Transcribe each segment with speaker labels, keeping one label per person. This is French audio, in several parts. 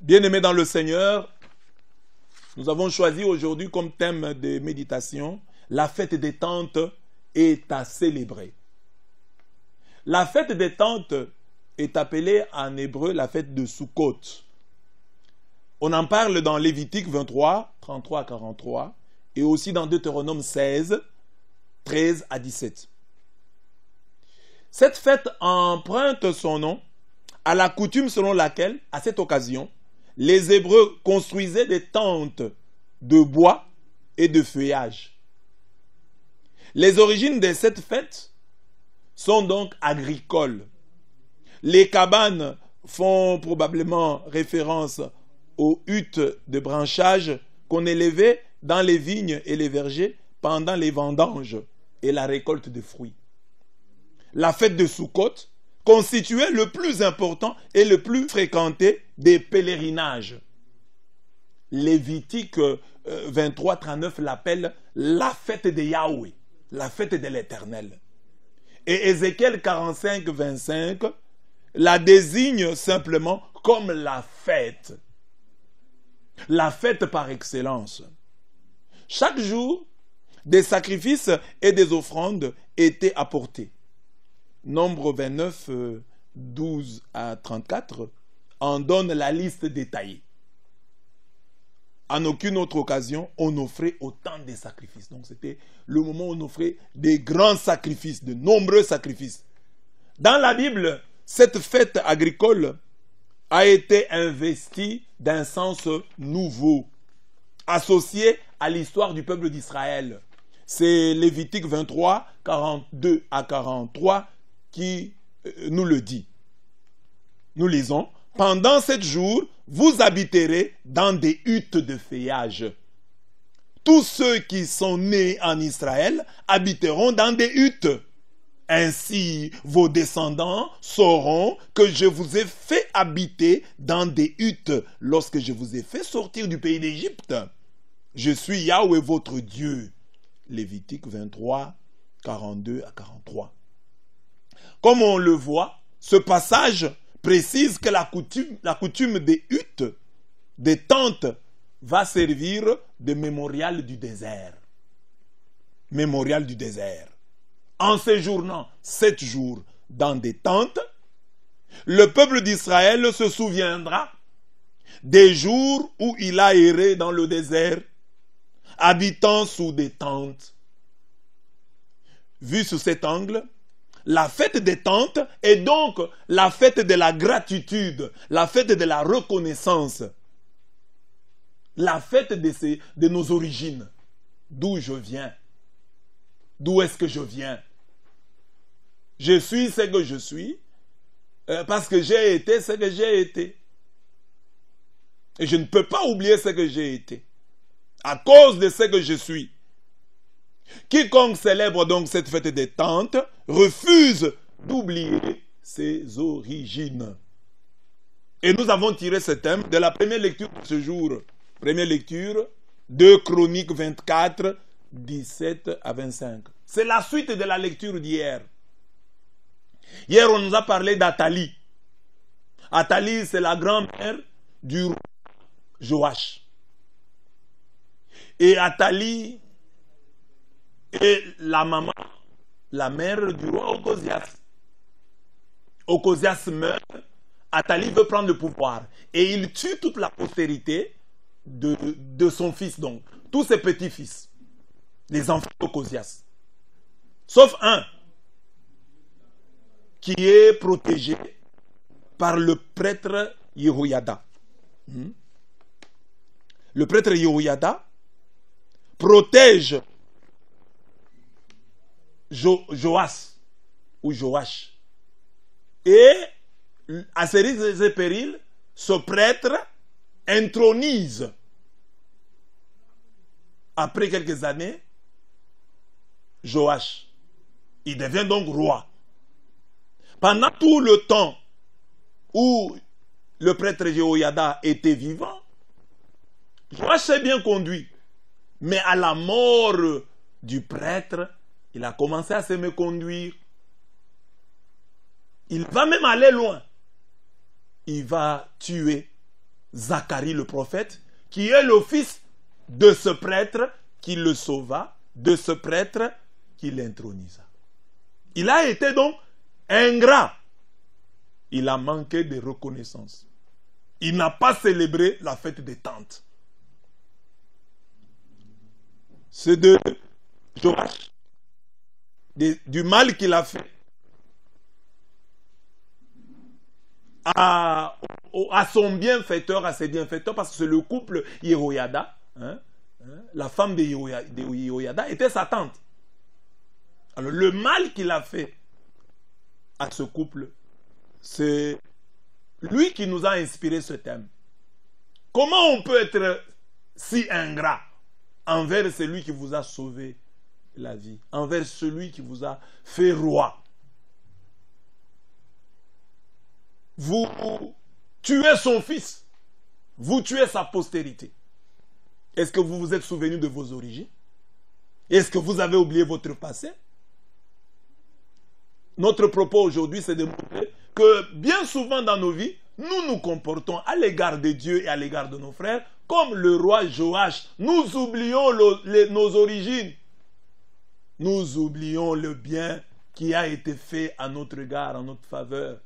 Speaker 1: Bien-aimés dans le Seigneur, nous avons choisi aujourd'hui comme thème de méditation la fête des tentes est à célébrer. La fête des tentes est appelée en hébreu la fête de Sukkot. On en parle dans Lévitique 23, 33 à 43 et aussi dans Deutéronome 16, 13 à 17. Cette fête emprunte son nom à la coutume selon laquelle, à cette occasion, les Hébreux construisaient des tentes de bois et de feuillage. Les origines de cette fête sont donc agricoles. Les cabanes font probablement référence aux huttes de branchage qu'on élevait dans les vignes et les vergers pendant les vendanges et la récolte de fruits. La fête de Sukkot constituait le plus important et le plus fréquenté des pèlerinages. Lévitique 23, 39 l'appelle la fête de Yahweh, la fête de l'Éternel. Et Ézéchiel 45, 25 la désigne simplement comme la fête par excellence. Chaque jour, des sacrifices et des offrandes étaient apportés. Nombre 29, 12 à 34 en donne la liste détaillée. En aucune autre occasion, on offrait autant de sacrifices. Donc c'était le moment où on offrait des grands sacrifices, de nombreux sacrifices. Dans la Bible, cette fête agricole a été investie d'un sens nouveau, associé à l'histoire du peuple d'Israël. C'est Lévitique 23, 42 à 43 qui nous le dit. Nous lisons, « Pendant 7 jours, vous habiterez dans des huttes de feuillage. Tous ceux qui sont nés en Israël habiteront dans des huttes. Ainsi, vos descendants sauront que je vous ai fait habiter dans des huttes lorsque je vous ai fait sortir du pays d'Égypte. Je suis Yahweh votre Dieu. » Lévitique 23, 42 à 43. Comme on le voit, ce passage précise que la coutume des huttes, des tentes, va servir de mémorial du désert. Mémorial du désert. En séjournant 7 jours dans des tentes, le peuple d'Israël se souviendra des jours où il a erré dans le désert, habitant sous des tentes. Vu sous cet angle, la fête des tentes est donc la fête de la gratitude, la fête de la reconnaissance, la fête de nos origines. D'où je viens? D'où est-ce que je viens? Je suis ce que je suis parce que j'ai été ce que j'ai été. Et je ne peux pas oublier ce que j'ai été à cause de ce que je suis. Quiconque célèbre donc cette fête des tentes refuse d'oublier ses origines. Et nous avons tiré ce thème de la première lecture de ce jour. Première lecture, 2 Chroniques 24, 17 à 25. C'est la suite de la lecture d'hier. Hier, on nous a parlé d'Athalie. Athalie, c'est la grand-mère du roi Joach. Et Athalie est la maman, la mère du roi Ocosias. Ocosias meurt, Athalie veut prendre le pouvoir. Et il tue toute la postérité de son fils, donc, tous ses petits-fils, les enfants d'Ocosias. Sauf un, qui est protégé par le prêtre Yehoyada. Le prêtre Yehoyada protège Joas ou Joach. Et à ces risques et périls, ce prêtre intronise, après quelques années, Joach. Il devient donc roi. Pendant tout le temps où le prêtre Yehoyada était vivant, Joach s'est bien conduit. Mais à la mort du prêtre, il a commencé à se méconduire. Il va même aller loin. Il va tuer Zacharie le prophète, qui est le fils de ce prêtre qui le sauva, de ce prêtre qui l'intronisa. Il a été donc ingrat. Il a manqué de reconnaissance. Il n'a pas célébré la fête des tentes. C'est de Joach, du mal qu'il a fait à son bienfaiteur, à ses bienfaiteurs, parce que c'est le couple Yehoyada, la femme de Yehoyada était sa tante. Alors le mal qu'il a fait à ce couple, c'est lui qui nous a inspiré ce thème. Comment on peut être si ingrat envers celui qui vous a sauvé la vie, envers celui qui vous a fait roi? Vous tuez son fils, vous tuez sa postérité. Est-ce que vous vous êtes souvenu de vos origines? Est-ce que vous avez oublié votre passé? Notre propos aujourd'hui, c'est de montrer que bien souvent dans nos vies, nous nous comportons à l'égard de Dieu et à l'égard de nos frères comme le roi Joach. Nous oublions nos origines. Nous oublions le bien qui a été fait à notre égard, en notre faveur.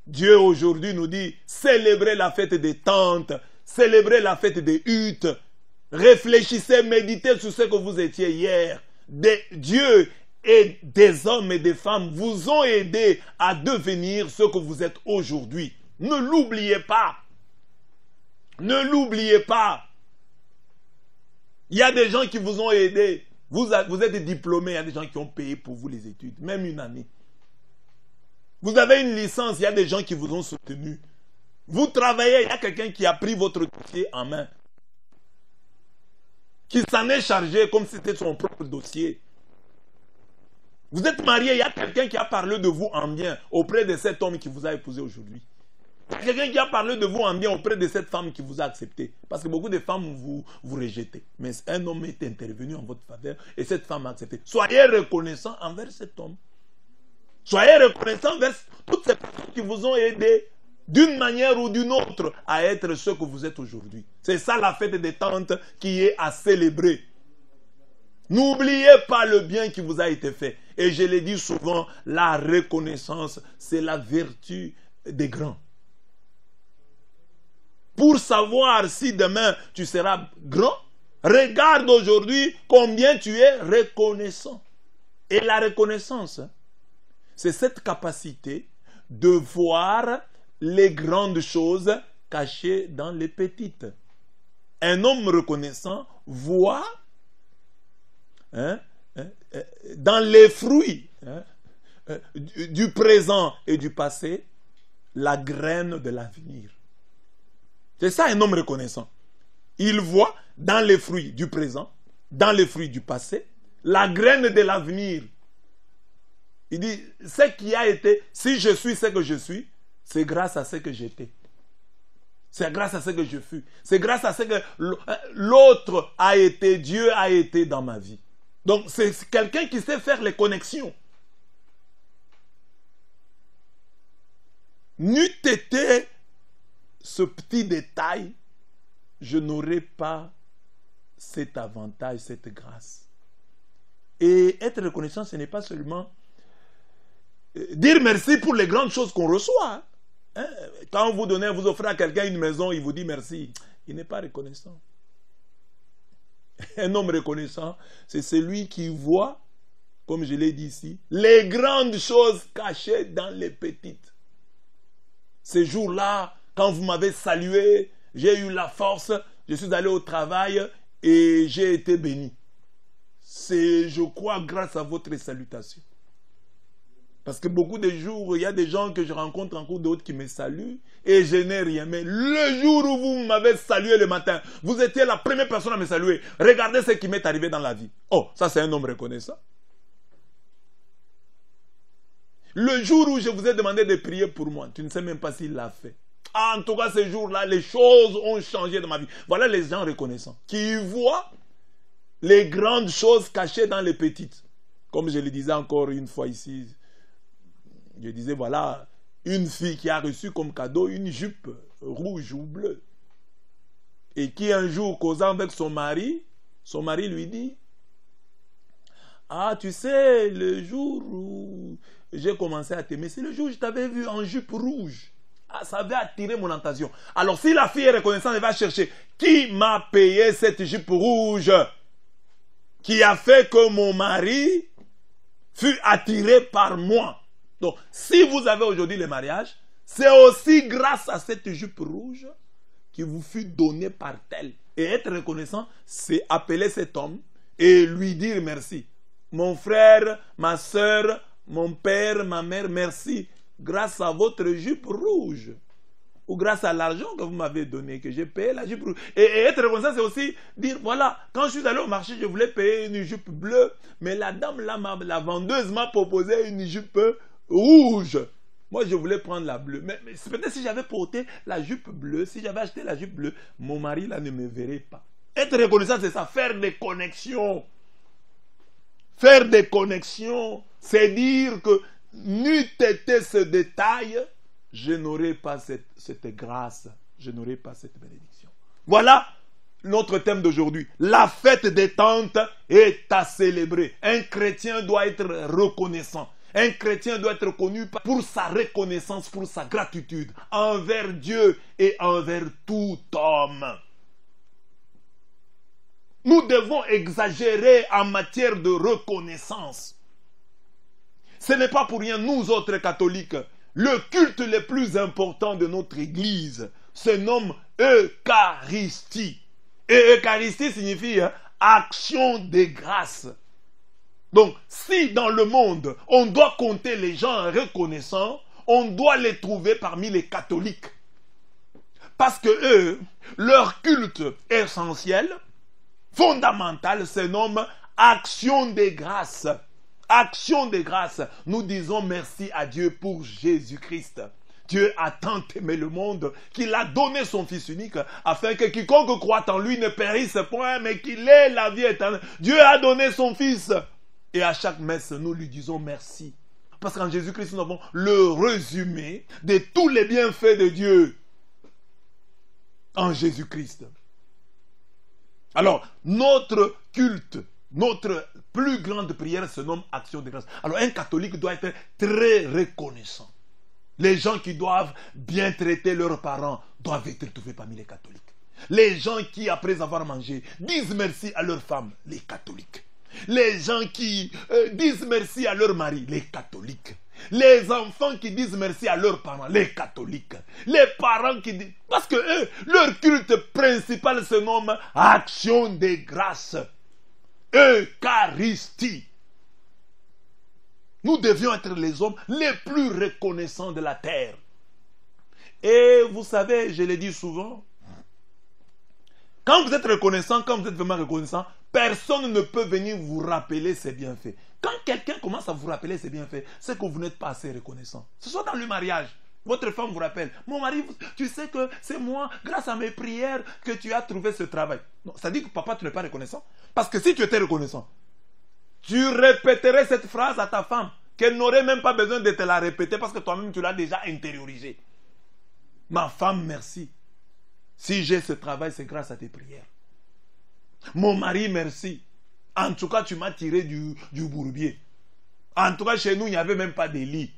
Speaker 1: Dieu aujourd'hui nous dit, célébrez la fête des tentes, célébrez la fête des huttes, réfléchissez, méditez sur ce que vous étiez hier. Dieu et des hommes et des femmes vous ont aidé à devenir ce que vous êtes aujourd'hui. Ne l'oubliez pas. Ne l'oubliez pas. Il y a des gens qui vous ont aidé. Vous êtes diplômés, il y a des gens qui ont payé pour vous les études, même une année. Vous avez une licence, il y a des gens qui vous ont soutenu. Vous travaillez, il y a quelqu'un qui a pris votre dossier en main. Qui s'en est chargé comme si c'était son propre dossier. Vous êtes marié, il y a quelqu'un qui a parlé de vous en bien auprès de cet homme qui vous a épousé aujourd'hui. Il y a quelqu'un qui a parlé de vous en bien auprès de cette femme qui vous a accepté. Parce que beaucoup de femmes vous rejetez. Mais un homme est intervenu en votre faveur et cette femme a accepté. Soyez reconnaissant envers cet homme. Soyez reconnaissant envers toutes ces personnes qui vous ont aidé d'une manière ou d'une autre à être ce que vous êtes aujourd'hui. C'est ça la fête des tentes qui est à célébrer. N'oubliez pas le bien qui vous a été fait. Et je l'ai dit souvent, la reconnaissance, c'est la vertu des grands. Pour savoir si demain tu seras grand, regarde aujourd'hui combien tu es reconnaissant. Et la reconnaissance, c'est cette capacité de voir les grandes choses cachées dans les petites. Un homme reconnaissant voit dans les fruits du présent et du passé la graine de l'avenir. C'est ça un homme reconnaissant. Il voit dans les fruits du présent, dans les fruits du passé, la graine de l'avenir. Il dit, ce qui a été, si je suis ce que je suis, c'est grâce à ce que j'étais. C'est grâce à ce que je fus. C'est grâce à ce que l'autre a été, Dieu a été dans ma vie. Donc c'est quelqu'un qui sait faire les connexions. N'eût été ce petit détail, je n'aurais pas cet avantage, cette grâce. Et être reconnaissant, ce n'est pas seulement dire merci pour les grandes choses qu'on reçoit. Quand vous donnez, vous offrez à quelqu'un une maison, il vous dit merci. Il n'est pas reconnaissant. Un homme reconnaissant, c'est celui qui voit, comme je l'ai dit ici, les grandes choses cachées dans les petites. Ces jours-là, quand vous m'avez salué, j'ai eu la force, je suis allé au travail et j'ai été béni. C'est, je crois, grâce à votre salutation. Parce que beaucoup de jours, il y a des gens que je rencontre en cours de route qui me saluent et je n'ai rien. Mais le jour où vous m'avez salué le matin, vous étiez la première personne à me saluer. Regardez ce qui m'est arrivé dans la vie. Oh, ça c'est un homme reconnaissant. Le jour où je vous ai demandé de prier pour moi, tu ne sais même pas s'il l'a fait. En tout cas, ce jour-là, les choses ont changé dans ma vie. Voilà les gens reconnaissants qui voient les grandes choses cachées dans les petites. Comme je le disais encore une fois ici, je disais, voilà, une fille qui a reçu comme cadeau une jupe rouge ou bleu. Et qui un jour, causant avec son mari lui dit, ah, tu sais, le jour où j'ai commencé à t'aimer, c'est le jour où je t'avais vu en jupe rouge. Ah, ça avait attiré mon attention. Alors, si la fille est reconnaissante, elle va chercher qui m'a payé cette jupe rouge qui a fait que mon mari fut attiré par moi. Donc, si vous avez aujourd'hui le mariage, c'est aussi grâce à cette jupe rouge qui vous fut donnée par tel. Et être reconnaissant, c'est appeler cet homme et lui dire merci. Mon frère, ma soeur, mon père, ma mère, merci. Grâce à votre jupe rouge. Ou grâce à l'argent que vous m'avez donné, que j'ai payé la jupe rouge. Et être reconnaissant, c'est aussi dire, voilà, quand je suis allé au marché, je voulais payer une jupe bleue, mais la dame là, la vendeuse m'a proposé une jupe rouge. Moi, je voulais prendre la bleue. Mais peut-être si j'avais porté la jupe bleue, si j'avais acheté la jupe bleue, mon mari là ne me verrait pas. Être reconnaissant, c'est ça, faire des connexions. Faire des connexions, c'est dire que n'eût été ce détail, je n'aurais pas cette grâce, je n'aurais pas cette bénédiction. Voilà notre thème d'aujourd'hui. La fête des tentes est à célébrer. Un chrétien doit être reconnaissant. Un chrétien doit être connu pour sa reconnaissance, pour sa gratitude envers Dieu et envers tout homme. Nous devons exagérer en matière de reconnaissance. Ce n'est pas pour rien, nous autres catholiques, le culte le plus important de notre Église se nomme Eucharistie. Et Eucharistie signifie action de grâce. Donc, si dans le monde, on doit compter les gens reconnaissants, on doit les trouver parmi les catholiques. Parce que eux, leur culte essentiel, fondamental, se nomme action de grâce. Action de grâce. Nous disons merci à Dieu pour Jésus-Christ. Dieu a tant aimé le monde qu'il a donné son Fils unique afin que quiconque croit en lui ne périsse point, mais qu'il ait la vie éternelle. Dieu a donné son Fils. Et à chaque messe, nous lui disons merci. Parce qu'en Jésus-Christ, nous avons le résumé de tous les bienfaits de Dieu en Jésus-Christ. Alors, notre culte, notre plus grande prière se nomme action de grâce. Alors, un catholique doit être très reconnaissant. Les gens qui doivent bien traiter leurs parents doivent être trouvés parmi les catholiques. Les gens qui, après avoir mangé, disent merci à leur femme, les catholiques. Les gens qui disent merci à leur mari, les catholiques. Les enfants qui disent merci à leurs parents, les catholiques. Les parents qui disent... Parce que eux, leur culte principal se nomme action de grâce. Eucharistie. Nous devions être les hommes les plus reconnaissants de la terre. Et vous savez, je l'ai dit souvent, quand vous êtes reconnaissant, quand vous êtes vraiment reconnaissant, personne ne peut venir vous rappeler ses bienfaits. Quand quelqu'un commence à vous rappeler ses bienfaits, c'est que vous n'êtes pas assez reconnaissant. Ce soit dans le mariage. Votre femme vous rappelle, mon mari, tu sais que c'est moi, grâce à mes prières, que tu as trouvé ce travail. Non, ça dit que papa, tu n'es pas reconnaissant. Parce que si tu étais reconnaissant, tu répéterais cette phrase à ta femme, qu'elle n'aurait même pas besoin de te la répéter parce que toi-même tu l'as déjà intériorisée. Ma femme, merci. Si j'ai ce travail, c'est grâce à tes prières. Mon mari, merci. En tout cas, tu m'as tiré du bourbier. En tout cas, chez nous, il n'y avait même pas de lit.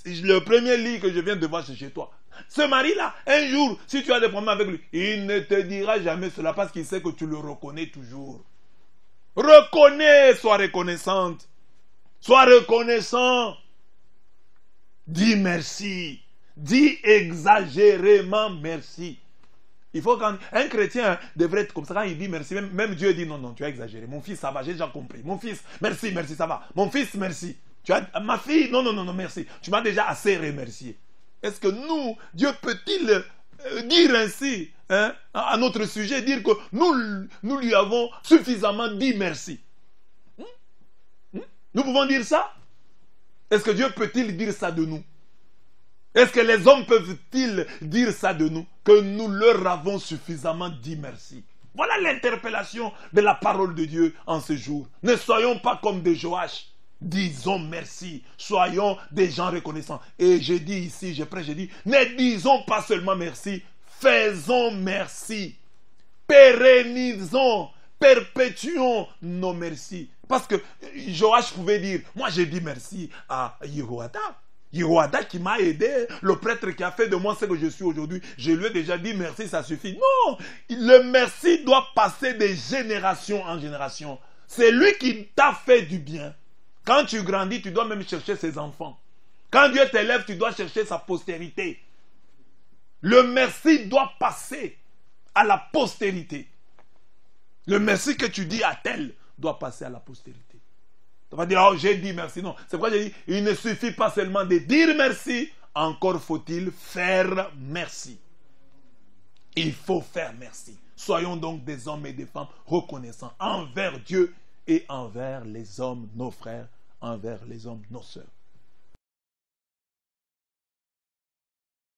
Speaker 1: Le premier lit que je viens de voir, c'est chez toi. Ce mari-là, un jour, si tu as des problèmes avec lui, il ne te dira jamais cela parce qu'il sait que tu le reconnais toujours. Reconnais, sois reconnaissante. Sois reconnaissant. Dis merci. Dis exagérément merci. Il faut qu'un chrétien devrait être comme ça. Quand il dit merci, même Dieu dit non, tu as exagéré. Mon fils, ça va, j'ai déjà compris. Mon fils, merci, ça va. Mon fils, merci. Ma fille, non, merci. Tu m'as déjà assez remercié. Est-ce que nous, Dieu peut-il dire ainsi à notre sujet, dire que nous lui avons suffisamment dit merci? Nous pouvons dire ça? Est-ce que Dieu peut-il dire ça de nous? Est-ce que les hommes peuvent-ils dire ça de nous? Que nous leur avons suffisamment dit merci. Voilà l'interpellation de la parole de Dieu en ce jour. Ne soyons pas comme des Joach. Disons merci. Soyons des gens reconnaissants. Et je dis ici, je prêche, je dis, ne disons pas seulement merci, faisons merci. Pérennisons, perpétuons nos merci. Parce que Joach pouvait dire, moi j'ai dit merci à Yehoada. Yehoada qui m'a aidé, le prêtre qui a fait de moi ce que je suis aujourd'hui. Je lui ai déjà dit merci, ça suffit. Non, le merci doit passer de génération en génération. C'est lui qui t'a fait du bien. Quand tu grandis, tu dois même chercher ses enfants. Quand Dieu t'élève, tu dois chercher sa postérité. Le merci doit passer à la postérité. Le merci que tu dis à tel doit passer à la postérité. Tu vas dire, oh, j'ai dit merci. Non, c'est pourquoi j'ai dit, il ne suffit pas seulement de dire merci, encore faut-il faire merci. Il faut faire merci. Soyons donc des hommes et des femmes reconnaissants envers Dieu et envers les hommes, nos frères, envers les hommes, nos sœurs.